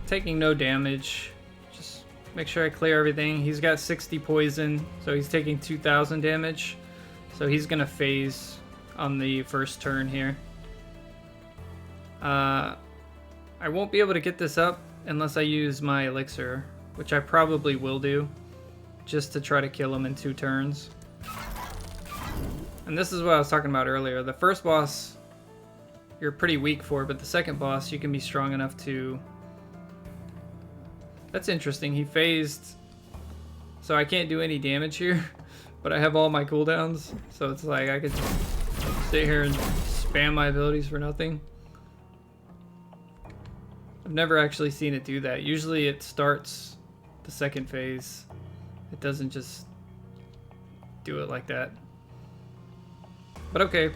Taking no damage. Just make sure I clear everything. He's got 60 poison, so he's taking 2,000 damage. So he's gonna phase on the first turn here. I won't be able to get this up unless I use my elixir, which I probably will do, just to try to kill him in 2 turns. And this is what I was talking about earlier. The first boss you're pretty weak for, but the second boss you can be strong enough to... That's interesting. He phased, so I can't do any damage here, but I have all my cooldowns, so it's like I could sit here and spam my abilities for nothing. I've never actually seen it do that. Usually it starts the second phase. It doesn't just do it like that. But okay.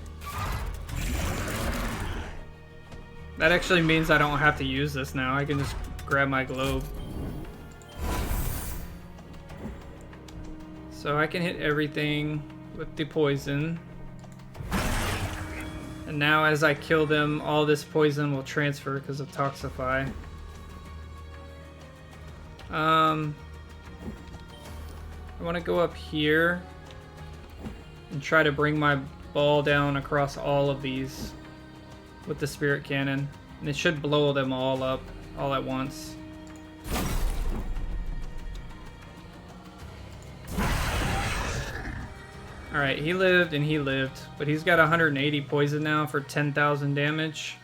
That actually means I don't have to use this now. I can just grab my globe. So I can hit everything with the poison. And now as I kill them, all this poison will transfer because of Toxify. I want to go up here and try to bring my ball down across all of these with the spirit cannon. And it should blow them all up all at once. Alright, he lived and he lived, but he's got 180 poison now for 10,000 damage.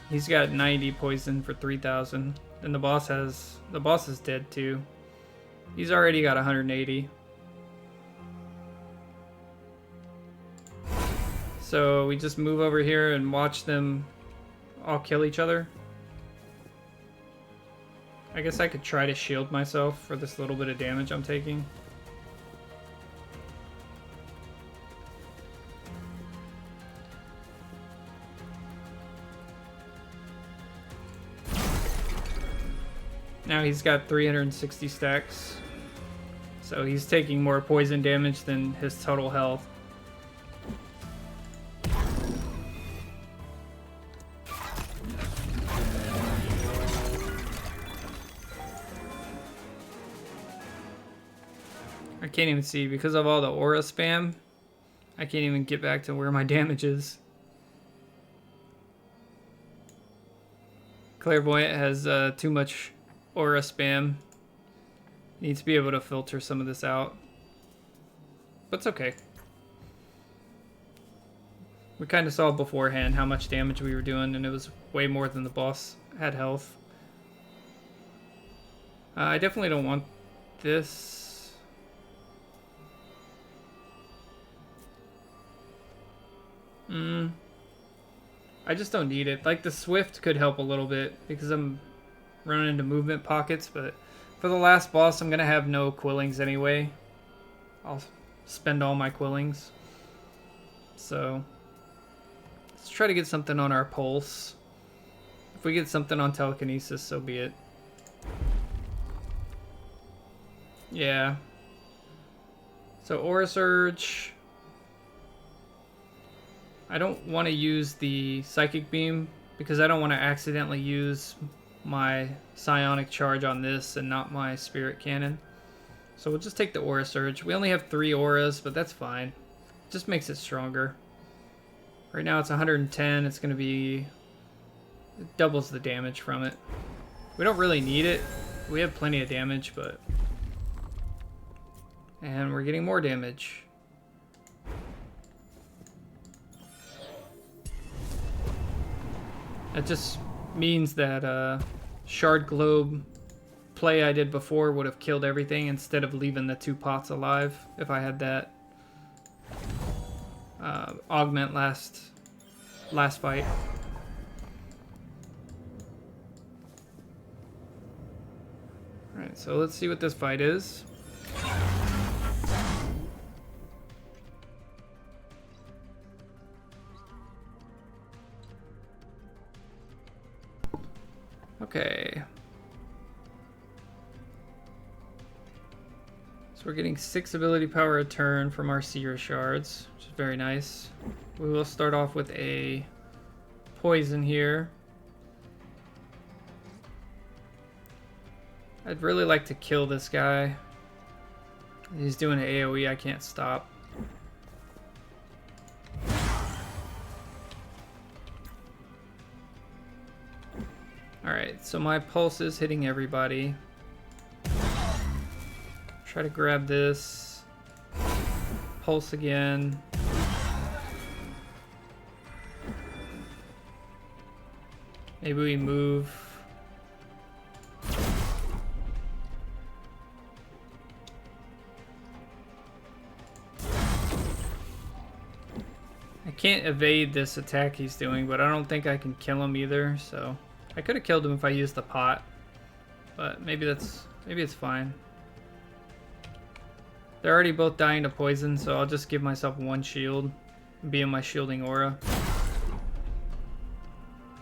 He's got 90 poison for 3,000, and the boss is dead too. He's already got 180. So we just move over here and watch them all kill each other. I guess I could try to shield myself for this little bit of damage I'm taking. Now he's got 360 stacks. So he's taking more poison damage than his total health. I can't even see because of all the aura spam. I can't even get back to where my damage is. Clairvoyant has too much aura spam. Needs to be able to filter some of this out. But it's okay. We kind of saw beforehand how much damage we were doing, and it was way more than the boss had health. I definitely don't want this. I just don't need it. Like, the Swift could help a little bit because I'm running into movement pockets, but for the last boss I'm gonna have no quillings anyway. I'll spend all my quillings. So let's try to get something on our pulse. If we get something on telekinesis, so be it. Yeah. So Aura Surge. I don't want to use the Psychic Beam because I don't want to accidentally use my Psionic Charge on this and not my Spirit Cannon. So we'll just take the Aura Surge. We only have 3 auras, but that's fine. It just makes it stronger. Right now it's 110. It's going to be... It doubles the damage from it. We don't really need it. We have plenty of damage, but... And we're getting more damage. That just means that Shard Globe play I did before would have killed everything instead of leaving the 2 pots alive if I had that augment last fight. Alright, so let's see what this fight is. Okay. So we're getting 6 ability power a turn from our Seer Shards, which is very nice. We will start off with a poison here. I'd really like to kill this guy. He's doing an AoE I can't stop. Alright, so my pulse is hitting everybody. Try to grab this. Pulse again. Maybe we move. I can't evade this attack he's doing, but I don't think I can kill him either, so... I could have killed him if I used the pot, but maybe it's fine. They're already both dying to poison, so I'll just give myself 1 shield and be in my shielding aura.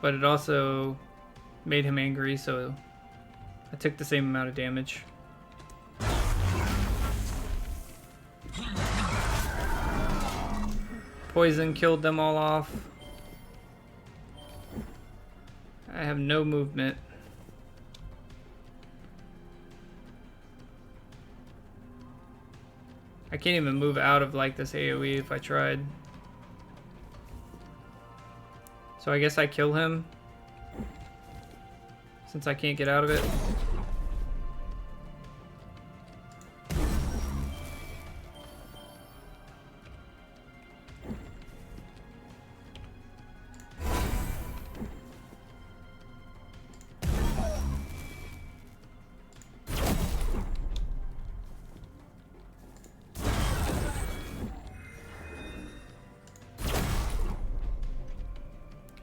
But it also made him angry, so I took the same amount of damage. Poison killed them all off. I have no movement. I can't even move out of like this AoE if I tried. So I guess I kill him since I can't get out of it.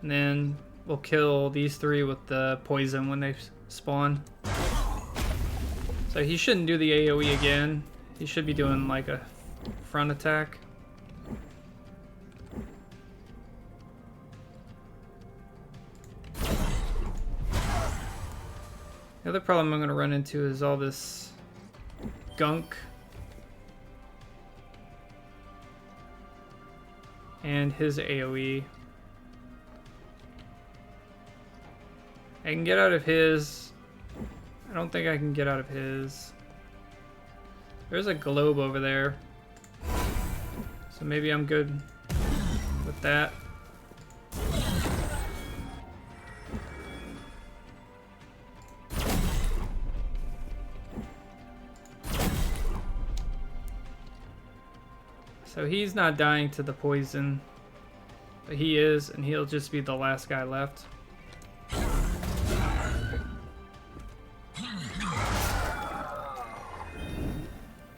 And then we'll kill these 3 with the poison when they spawn. So he shouldn't do the AoE again. He should be doing like a front attack. The other problem I'm going to run into is all this gunk. And his AoE. I can get out of his. I don't think I can get out of his. There's a globe over there. So maybe I'm good with that. So he's not dying to the poison, but he is, and he'll just be the last guy left.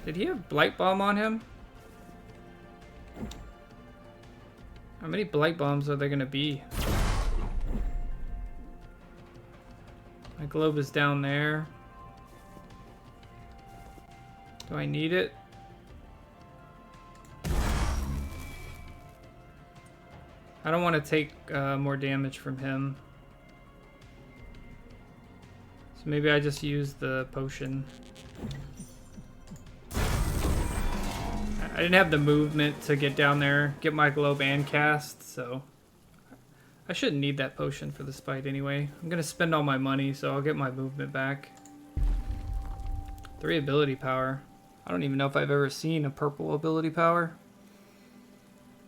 Did he have Blight Bomb on him? How many Blight Bombs are there gonna be? My globe is down there. Do I need it? I don't want to take more damage from him. So maybe I just use the potion. I didn't have the movement to get down there, get my globe and cast, so I shouldn't need that potion for this fight anyway. I'm going to spend all my money, so I'll get my movement back. 3 ability power. I don't even know if I've ever seen a purple ability power.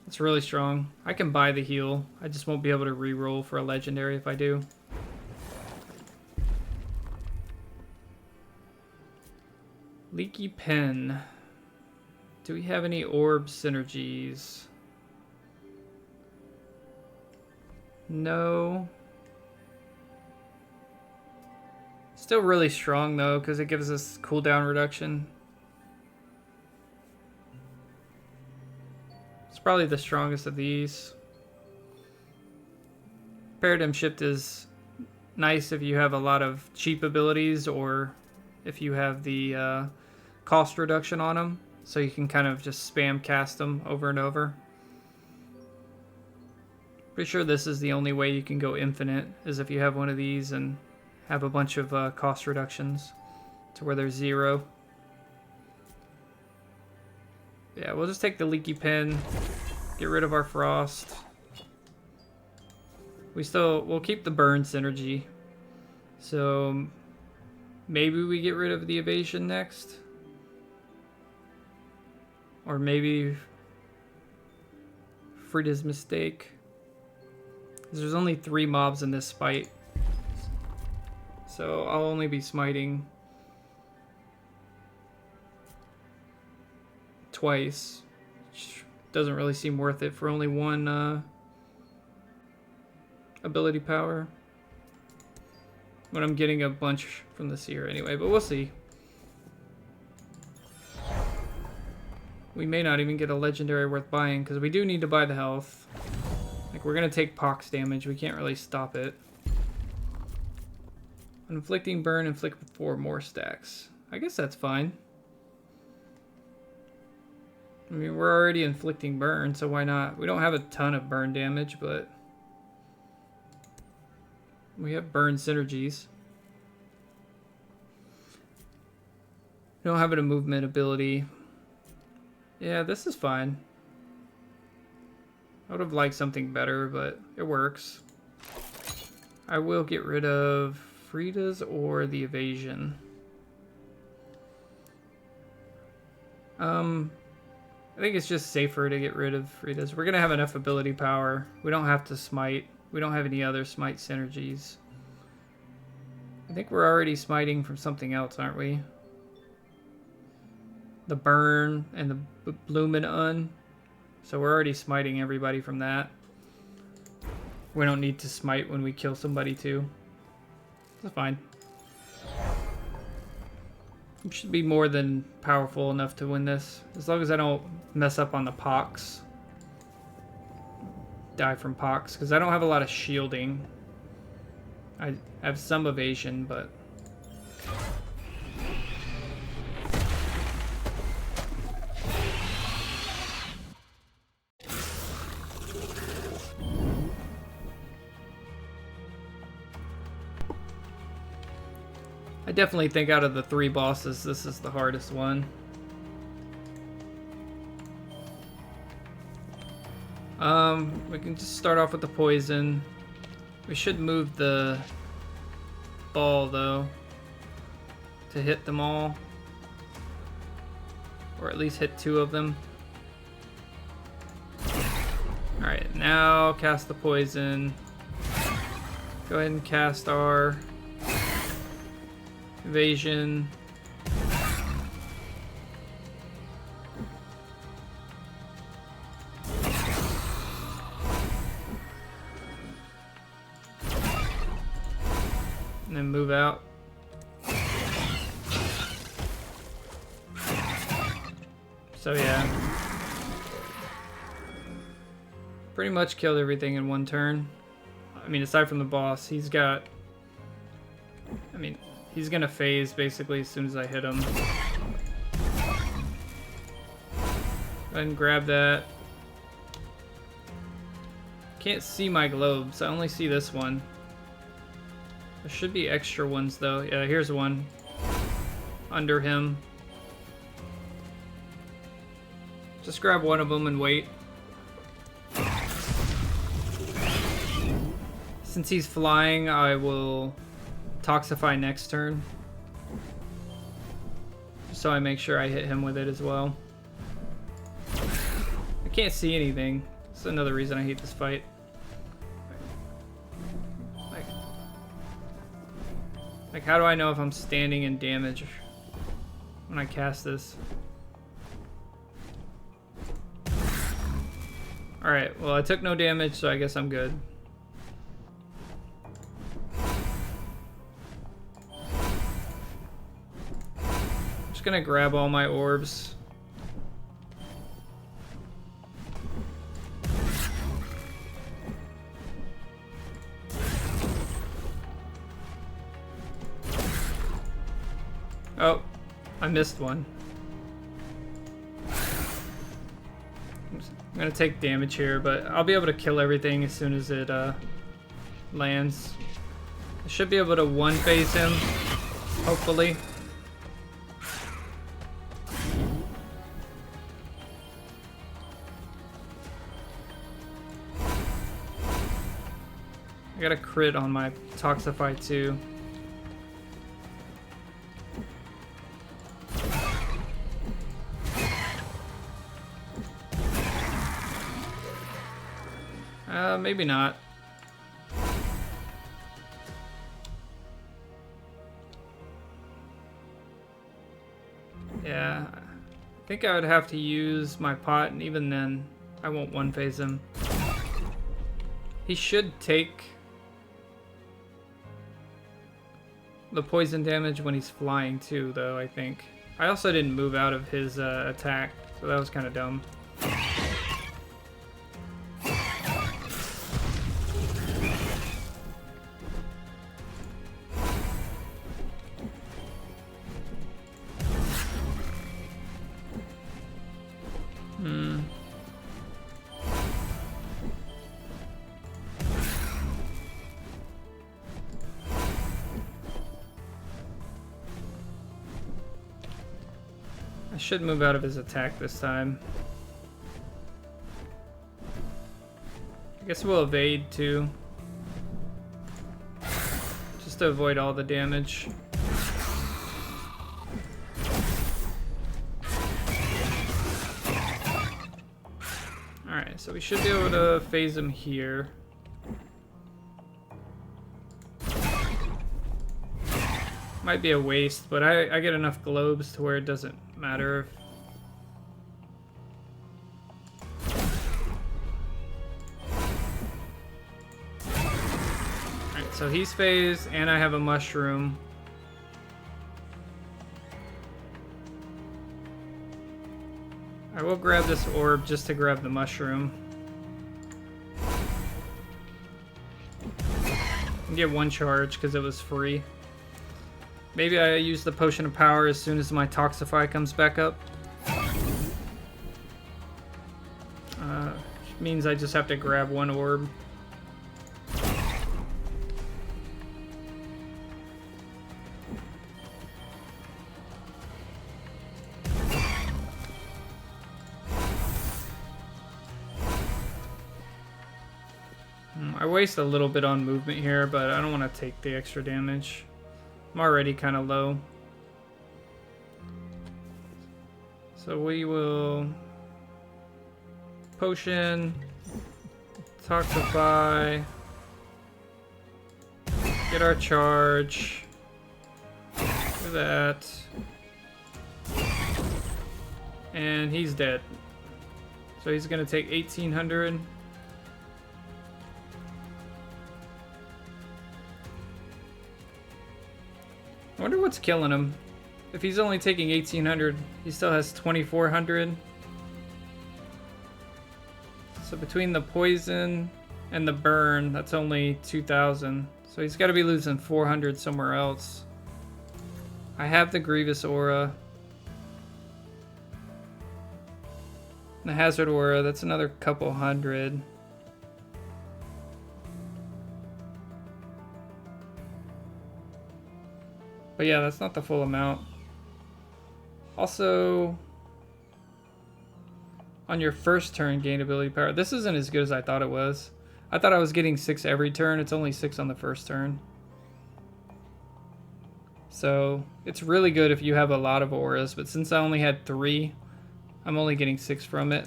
It's really strong. I can buy the heal. I just won't be able to reroll for a legendary if I do. Leaky Pen. Do we have any orb synergies? No. Still really strong though, because it gives us cooldown reduction. It's probably the strongest of these. Paradigm Shift is nice if you have a lot of cheap abilities or if you have the cost reduction on them. So you can kind of just spam cast them over and over. Pretty sure this is the only way you can go infinite, is if you have one of these and have a bunch of cost reductions to where there's 0. Yeah, we'll just take the Leaky Pen, get rid of our Frost. We'll keep the burn synergy. So maybe we get rid of the evasion next. Or maybe Frida's Mistake. There's only 3 mobs in this fight. So I'll only be smiting twice. Which doesn't really seem worth it for only 1 ability power. When I'm getting a bunch from the Seer anyway, but we'll see. We may not even get a legendary worth buying, because we do need to buy the health. Like, we're going to take pox damage. We can't really stop it. Inflicting burn, inflict 4 more stacks. I guess that's fine. I mean, we're already inflicting burn, so why not? We don't have a ton of burn damage, but we have burn synergies. We don't have a movement ability. Yeah, this is fine. I would have liked something better, but it works. I will get rid of Frida's or the evasion. I think it's just safer to get rid of Frida's. We're gonna have enough ability power. We don't have to smite. We don't have any other smite synergies. I think we're already smiting from something else, aren't we? The burn and the bloom and un. So we're already smiting everybody from that. We don't need to smite when we kill somebody too. That's fine. We should be more than powerful enough to win this. As long as I don't mess up on the pox. Die from pox, because I don't have a lot of shielding. I have some evasion, but I definitely think out of the 3 bosses, this is the hardest one. We can just start off with the poison. We should move the ball, though, to hit them all. Or at least hit 2 of them. Alright, now cast the poison. Go ahead and cast our evasion. And then move out. So yeah. Pretty much killed everything in 1 turn. I mean, aside from the boss, he's got... I mean, he's gonna phase basically as soon as I hit him. Go ahead and grab that. can't see my globes. I only see this one. There should be extra ones though. Yeah, here's one. Under him. Just grab one of them and wait. Since he's flying, I will Toxify next turn. Just so I make sure I hit him with it as well. I can't see anything. That's another reason I hate this fight. Like, how do I know if I'm standing in damage when I cast this? Alright, well I took no damage, so I guess I'm good. I'm just gonna grab all my orbs. Oh, I missed one. I'm gonna take damage here, but I'll be able to kill everything as soon as it lands. I should be able to one-phase him, hopefully. I got a crit on my Toxify too. Maybe not. Yeah, I think I would have to use my pot, and even then, I won't one-phase him. He should take the poison damage when he's flying too, though, I think. I also didn't move out of his attack, so that was kind of dumb. I should move out of his attack this time. I guess we'll evade too. Just to avoid all the damage. Alright, so we should be able to phase him here. Might be a waste, but I get enough globes to where it doesn't matter. Alright, so he's phased, and I have a mushroom. I will grab this orb just to grab the mushroom. And get one charge because it was free. Maybe I use the Potion of Power as soon as my Toxify comes back up. Means I just have to grab one orb. I waste a little bit on movement here, but I don't want to take the extra damage. I'm already kind of low. So we will potion, Toxify, get our charge, do that, and he's dead. So he's gonna take 1800. I wonder what's killing him. If he's only taking 1800, he still has 2400. So between the poison and the burn, that's only 2000. So he's got to be losing 400 somewhere else. I have the Grievous Aura. The Hazard Aura, that's another couple hundred. But yeah, that's not the full amount. Also, on your first turn, gain ability power. This isn't as good as I thought it was. I thought I was getting 6 every turn. It's only 6 on the first turn. So it's really good if you have a lot of auras, but since I only had 3, I'm only getting 6 from it.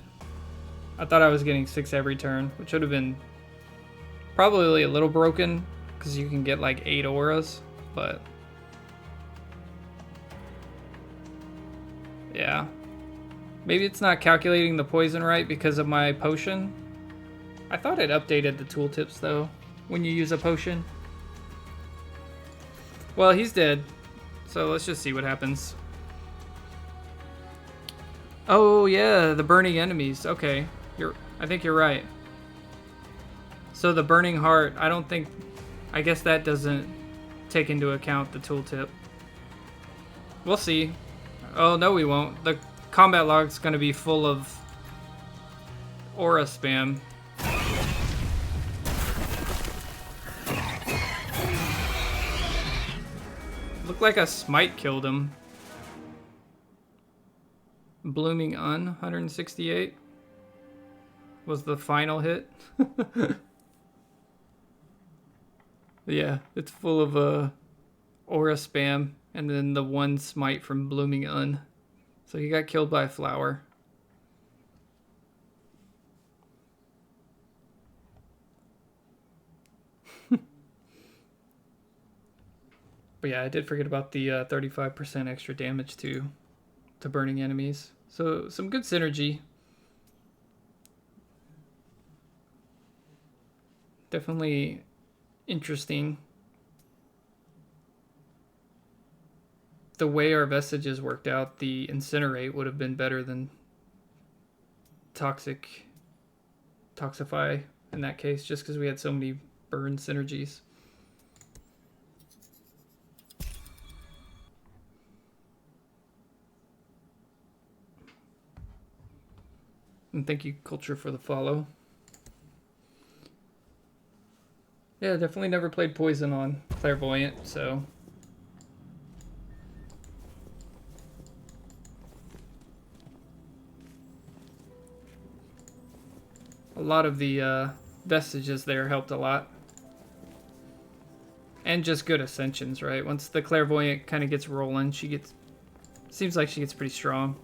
I thought I was getting 6 every turn, which would have been probably a little broken because you can get like 8 auras, but yeah. Maybe it's not calculating the poison right because of my potion. I thought it updated the tooltips though when you use a potion. Well, he's dead. So let's just see what happens. Oh yeah, the burning enemies. Okay. I think you're right. So the burning heart, I guess that doesn't take into account the tooltip. We'll see. Oh no, we won't. The combat log's gonna be full of aura spam. Looked like a smite killed him. Blooming Un, 168 was the final hit. Yeah, it's full of aura spam, and then the one smite from Blooming Un. So he got killed by a flower. But yeah, I did forget about the 35% extra damage to burning enemies. So some good synergy. Definitely interesting. The way our vestiges worked out, the incinerate would have been better than toxify in that case, just because we had so many burn synergies. And thank you, Culture, for the follow. Yeah, definitely never played Poison on Clairvoyant, so... A lot of the vestiges there helped a lot. And just good ascensions, right? Once the Clairvoyant kind of gets rolling, seems like she gets pretty strong.